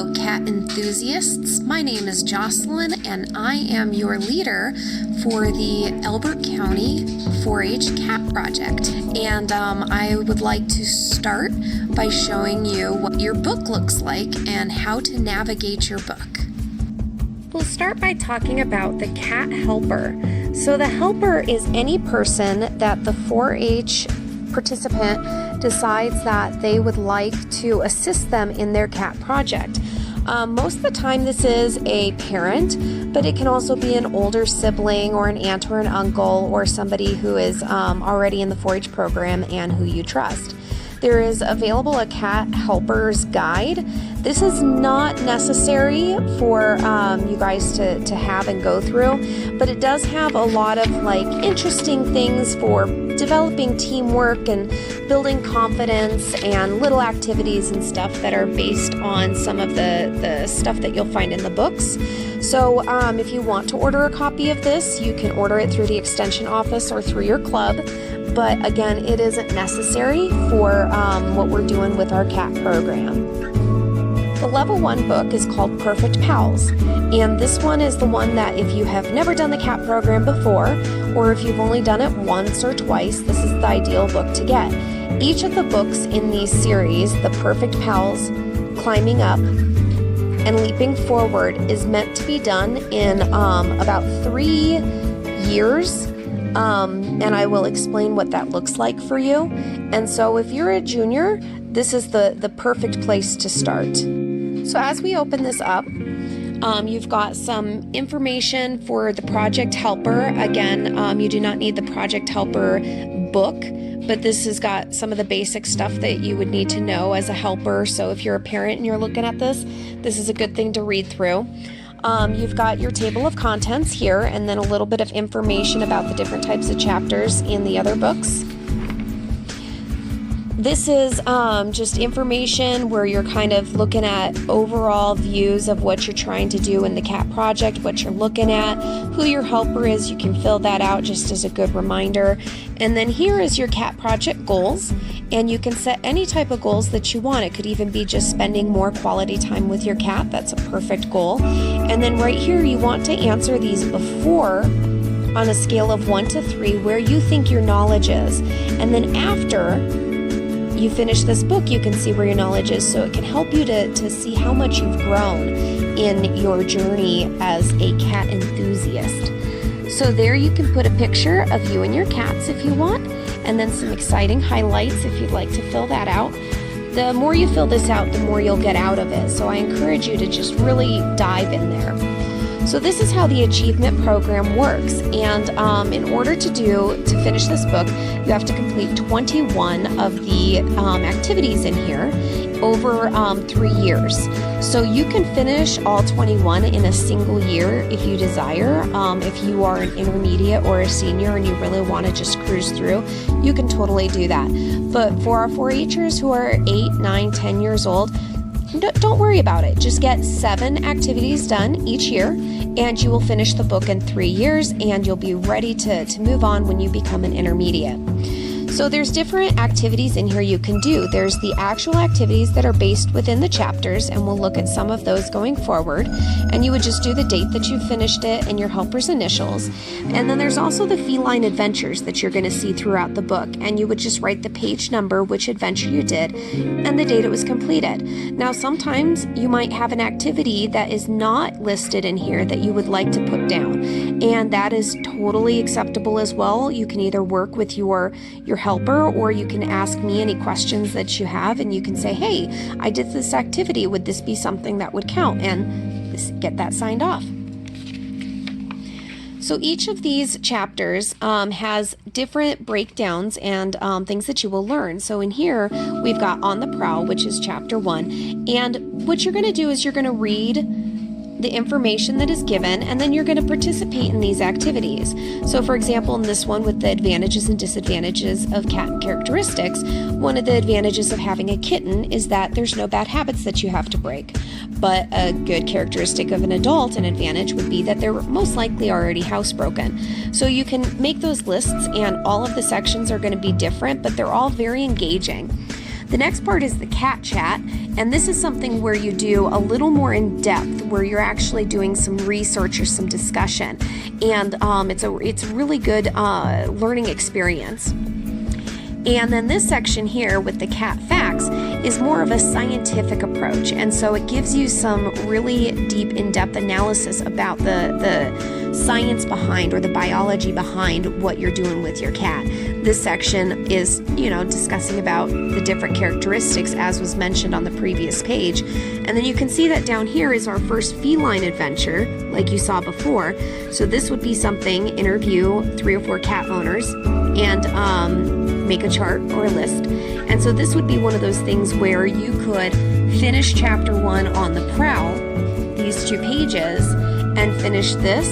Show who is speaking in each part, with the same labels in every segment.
Speaker 1: Hello, cat enthusiasts. My name is Jocelyn, and I am your leader for the Elbert County 4-H Cat Project. And I would like to start by showing you what your book looks like and how to navigate your book. We'll start by talking about the cat helper. So the helper is any person that the 4-H participant decides that they would like to assist them in their cat project. Most of the time this is a parent, but it can also be an older sibling or an aunt or an uncle or somebody who is already in the 4-H program and who you trust. There is available a cat helper's guide. This is not necessary for you guys to have and go through, but it does have a lot of interesting things for developing teamwork and building confidence and little activities and stuff that are based on some of the stuff that you'll find in the books. So if you want to order a copy of this, you can order it through the extension office or through your club. But again, it isn't necessary for what we're doing with our cat program. The level 1 book is called Perfect Pals, and this one is the one that if you have never done the cat program before, or if you've only done it once or twice, this is the ideal book to get. Each of the books in these series, the Perfect Pals, Climbing Up, and Leaping Forward, is meant to be done in about 3 years. And I will explain what that looks like for you. And so if you're a junior, this is the perfect place to start. So as we open this up, you've got some information for the Project Helper. Again, you do not need the Project Helper book, but this has got some of the basic stuff that you would need to know as a helper. So if you're a parent and you're looking at this is a good thing to read through. You've got your table of contents here, and then a little bit of information about the different types of chapters in the other books. This is just information where you're kind of looking at overall views of what you're trying to do in the cat project, what you're looking at, who your helper is. You can fill that out just as a good reminder. And then here is your cat project goals, and you can set any type of goals that you want. It could even be just spending more quality time with your cat. That's a perfect goal. And then right here, you want to answer these before on a scale of 1 to 3 where you think your knowledge is. And then after you finish this book, you can see where your knowledge is, so it can help you to see how much you've grown in your journey as a cat enthusiast. So there you can put a picture of you and your cats if you want, and then some exciting highlights if you'd like to fill that out. The more you fill this out, the more you'll get out of it, so I encourage you to just really dive in there. So this is how the achievement program works, and in order to finish this book, you have to complete 21 of the activities in here over 3 years. So you can finish all 21 in a single year if you desire. If you are an intermediate or a senior and you really want to just cruise through, you can totally do that. But for our 4-Hers who are 8, 9, 10 years old, don't worry about it. Just get 7 activities done each year, and you will finish the book in 3 years, and you'll be ready to move on when you become an intermediate. So there's different activities in here you can do. There's the actual activities that are based within the chapters, and we'll look at some of those going forward. And you would just do the date that you finished it and your helper's initials. And then there's also the feline adventures that you're going to see throughout the book, and you would just write the page number, which adventure you did, and the date it was completed. Now sometimes you might have an activity that is not listed in here that you would like to put down, and that is totally acceptable as well. You can either work with your helper, or you can ask me any questions that you have, and you can say, hey, I did this activity, would this be something that would count, and get that signed off. So each of these chapters has different breakdowns and things that you will learn. So in here we've got On the Prowl, which is chapter 1, and what you're going to do is you're going to read the information that is given, and then you're going to participate in these activities. So for example, in this one with the advantages and disadvantages of cat characteristics, one of the advantages of having a kitten is that there's no bad habits that you have to break. But a good characteristic of an adult, an advantage, would be that they're most likely already housebroken. So you can make those lists, and all of the sections are going to be different, but they're all very engaging. The next part is the cat chat, and this is something where you do a little more in depth, where you're actually doing some research or some discussion, and it's a really good learning experience. And then this section here with the cat facts is more of a scientific approach, and so it gives you some really deep, in-depth analysis about the science behind, or the biology behind, what you're doing with your cat. This section is, discussing about the different characteristics as was mentioned on the previous page. And then you can see that down here is our first feline adventure, like you saw before. So this would be something: interview 3 or 4 cat owners and make a chart or a list. And so this would be one of those things where you could finish chapter 1 on the prowl, these 2 pages, and finish this,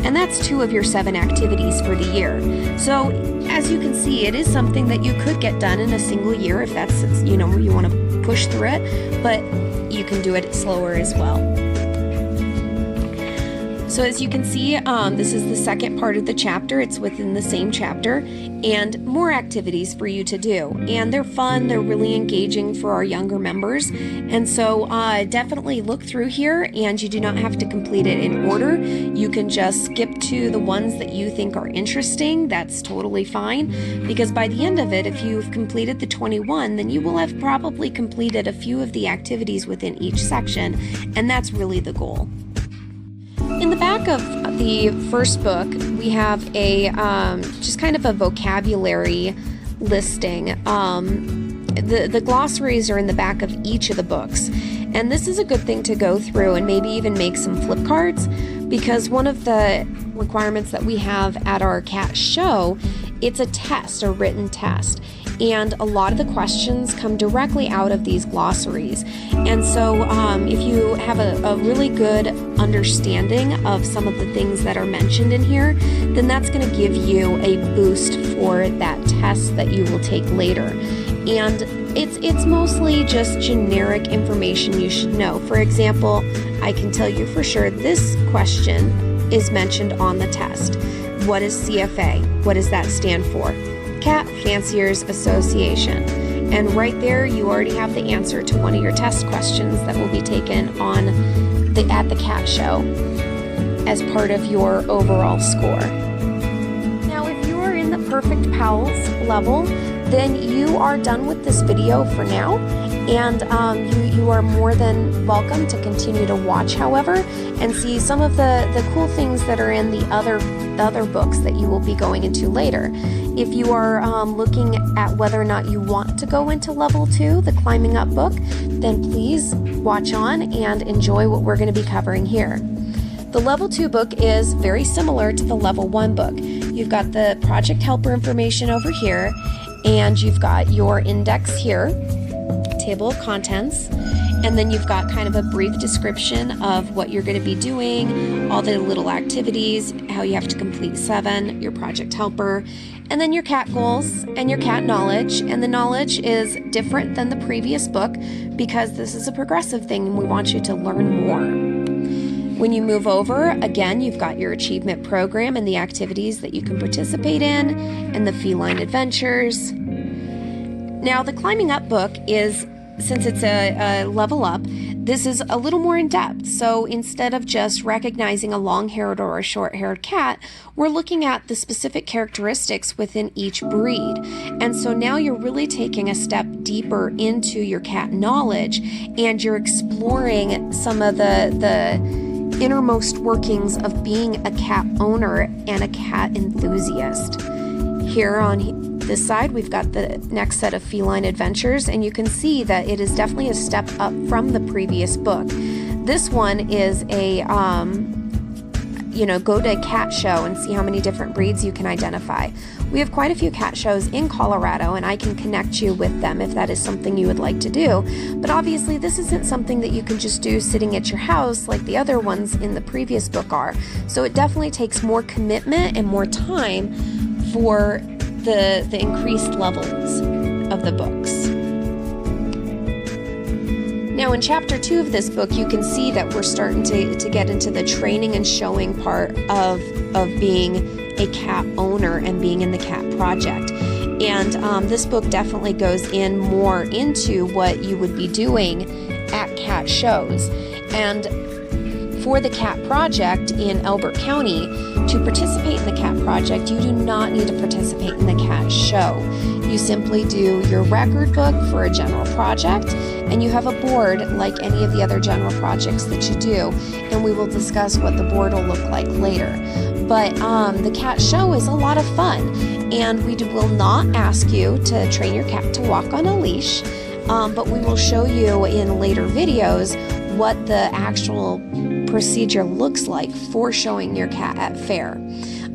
Speaker 1: and that's 2 of your 7 activities for the year. So as you can see, it is something that you could get done in a single year if that's, you want to push through it, but you can do it slower as well. So as you can see, this is the second part of the chapter. It's within the same chapter, and more activities for you to do. And they're fun, they're really engaging for our younger members. And so definitely look through here, and you do not have to complete it in order. You can just skip to the ones that you think are interesting. That's totally fine, because by the end of it, if you've completed the 21, then you will have probably completed a few of the activities within each section, and that's really the goal. In the back of the first book, we have a just kind of a vocabulary listing. The glossaries are in the back of each of the books, and this is a good thing to go through and maybe even make some flip cards, because one of the requirements that we have at our cat show, it's a test, a written test. And a lot of the questions come directly out of these glossaries. And so if you have a really good understanding of some of the things that are mentioned in here, then that's going to give you a boost for that test that you will take later. And it's mostly just generic information you should know. For example, I can tell you for sure this question is mentioned on the test. What is CFA? What does that stand for? Cat Fanciers Association. And right there you already have the answer to one of your test questions that will be taken at the cat show as part of your overall score. Now if you are in the Perfect Pals level, then you are done with this video for now, and you are more than welcome to continue to watch, however, and see some of the cool things that are in the other books that you will be going into later. If you are looking at whether or not you want to go into level 2, the Climbing Up book, then please watch on and enjoy what we're going to be covering here. The level 2 book is very similar to the level 1 book. You've got the project helper information over here, and you've got your index here, table of contents, and then you've got kind of a brief description of what you're going to be doing, all the little activities, how you have to complete 7, your project helper, and then your cat goals and your cat knowledge. And the knowledge is different than the previous book because this is a progressive thing and we want you to learn more. When you move over, again, you've got your achievement program and the activities that you can participate in, and the feline adventures. Now, the Climbing Up book is, since it's a level up, this is a little more in depth. So instead of just recognizing a long-haired or a short-haired cat, we're looking at the specific characteristics within each breed. And so now you're really taking a step deeper into your cat knowledge, and you're exploring some of the innermost workings of being a cat owner and a cat enthusiast. Here on this side, we've got the next set of feline adventures, and you can see that it is definitely a step up from the previous book. This one is a, go to a cat show and see how many different breeds you can identify. We have quite a few cat shows in Colorado, and I can connect you with them if that is something you would like to do. But obviously, this isn't something that you can just do sitting at your house like the other ones in the previous book are. So it definitely takes more commitment and more time for the increased levels of the books. Now in chapter 2 of this book, you can see that we're starting to get into the training and showing part of being a cat owner and being in the cat project. And this book definitely goes in more into what you would be doing at cat shows. And for the cat project in Elbert County, to participate in the cat project, you do not need to participate in the cat show. You simply do your record book for a general project, and you have a board like any of the other general projects that you do, and we will discuss what the board will look like later. But the cat show is a lot of fun, and we will not ask you to train your cat to walk on a leash, but we will show you in later videos what the actual procedure looks like for showing your cat at fair.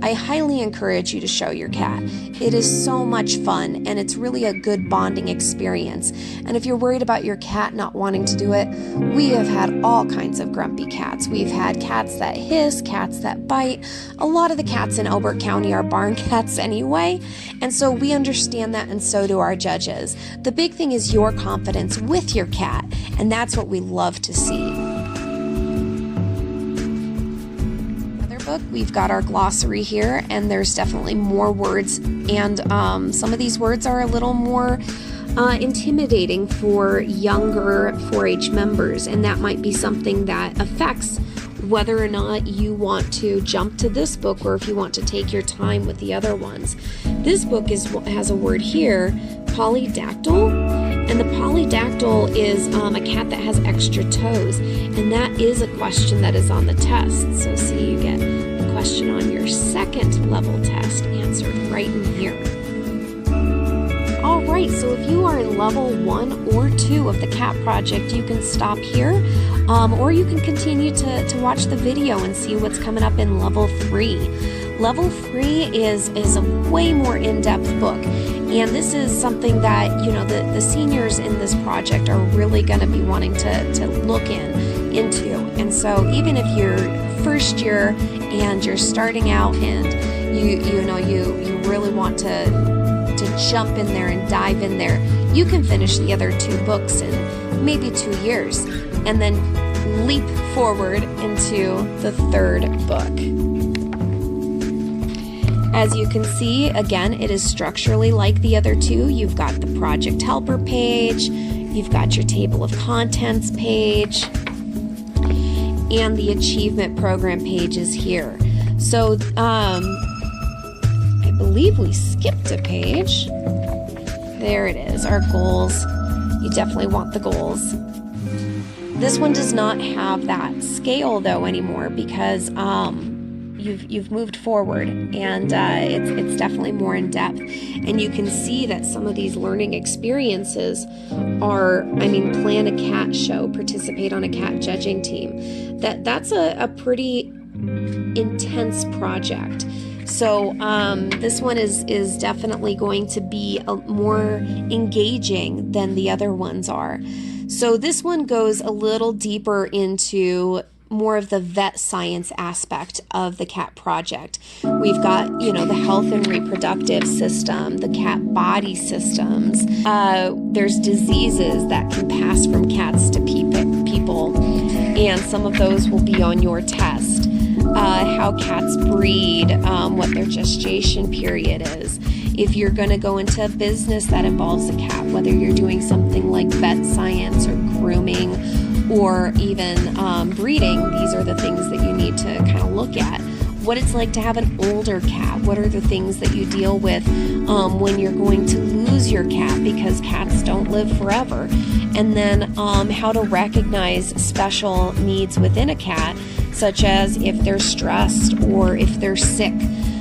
Speaker 1: I highly encourage you to show your cat. It is so much fun, and it's really a good bonding experience. And if you're worried about your cat not wanting to do it, we have had all kinds of grumpy cats. We've had cats that hiss, cats that bite. A lot of the cats in Elbert County are barn cats anyway, and so we understand that, and so do our judges. The big thing is your confidence with your cat, and that's what we love to see. Book. We've got our glossary here, and there's definitely more words, and some of these words are a little more intimidating for younger 4-H members, and that might be something that affects whether or not you want to jump to this book or if you want to take your time with the other ones. This book has a word here, polydactyl. And the polydactyl is a cat that has extra toes, and that is a question that is on the test. So see, you get the question on your second level test answered right in here. All right, so if you are in level 1 or 2 of the cat project, you can stop here, or you can continue to watch the video and see what's coming up in level 3. Level 3 is a way more in-depth book. And this is something that, you know, the seniors in this project are really going to be wanting to look into. And so even if you're first year and you're starting out and you really want to jump in there and dive in there, you can finish the other 2 books in maybe 2 years and then leap forward into the 3rd book. As you can see, again, it is structurally like the other 2. You've got the project helper page, you've got your table of contents page, and the achievement program page is here. So I believe we skipped a page. There it is, our goals. You definitely want the goals. This one does not have that scale though anymore because you've moved forward, and it's definitely more in depth, and you can see that some of these learning experiences are, plan a cat show, participate on a cat judging team. That's a pretty intense project. So this one is definitely going to be more engaging than the other ones are. So this one goes a little deeper into more of the vet science aspect of the cat project. We've got, the health and reproductive system, the cat body systems. There's diseases that can pass from cats to people, and some of those will be on your test. How cats breed, what their gestation period is. If you're going to go into a business that involves a cat, whether you're doing something like vet science or grooming or even breeding, these are the things that you need to kind of look at. What it's like to have an older cat. What are the things that you deal with when you're going to lose your cat, because cats don't live forever. And then how to recognize special needs within a cat, such as if they're stressed or if they're sick.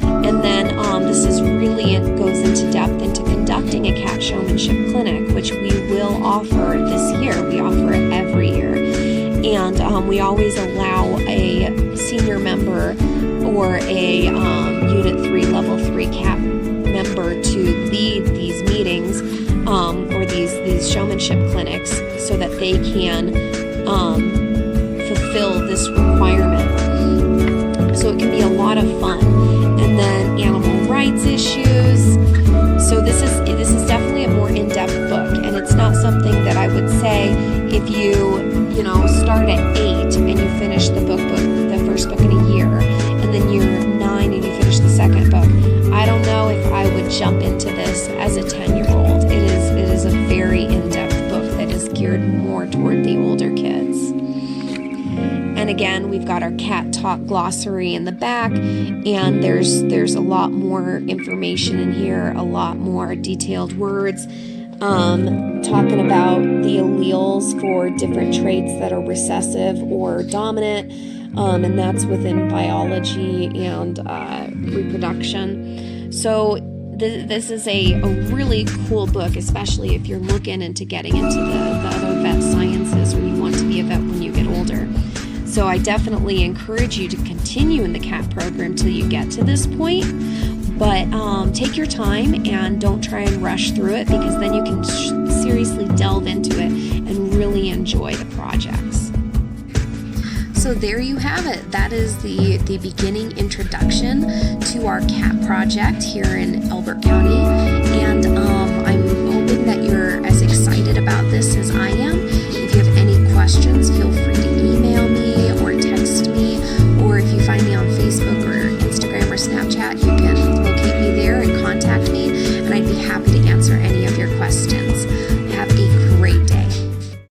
Speaker 1: And then this is really goes into depth into conducting a cat showmanship clinic, which we will offer this year. We offer it every year. And we always allow a senior member or a Unit 3, Level 3 cat member to lead these meetings or these showmanship clinics so that they can fulfill this requirement. So it can be a lot of fun. And then animal rights issues. So this is definitely a more in-depth book, and it's not something that I would say if you start at 8 and you finish the first book in a year, and then you're 9 and you finish the second book. I don't know if I would jump into this as a 10-year-old. It is a very in-depth book that is geared more toward the older kids. And again, we've got our cat talk glossary in the back, and there's a lot more information in here, a lot more detailed words, talking about the alleles for different traits that are recessive or dominant, and that's within biology and reproduction. So this is a really cool book, especially if you're looking into getting into the other vet sciences, or you want to be a vet when you get older. So I definitely encourage you to continue in the CAT program till you get to this point. But take your time and don't try and rush through it, because then you can seriously delve into it and really enjoy the projects. So there you have it. That is the beginning introduction to our CAT project here in Elbert County. And I'm hoping that you're as excited about this as I am. If you have any questions, feel free to email me or text me, or if you find me on Facebook or Instagram or Snapchat, you can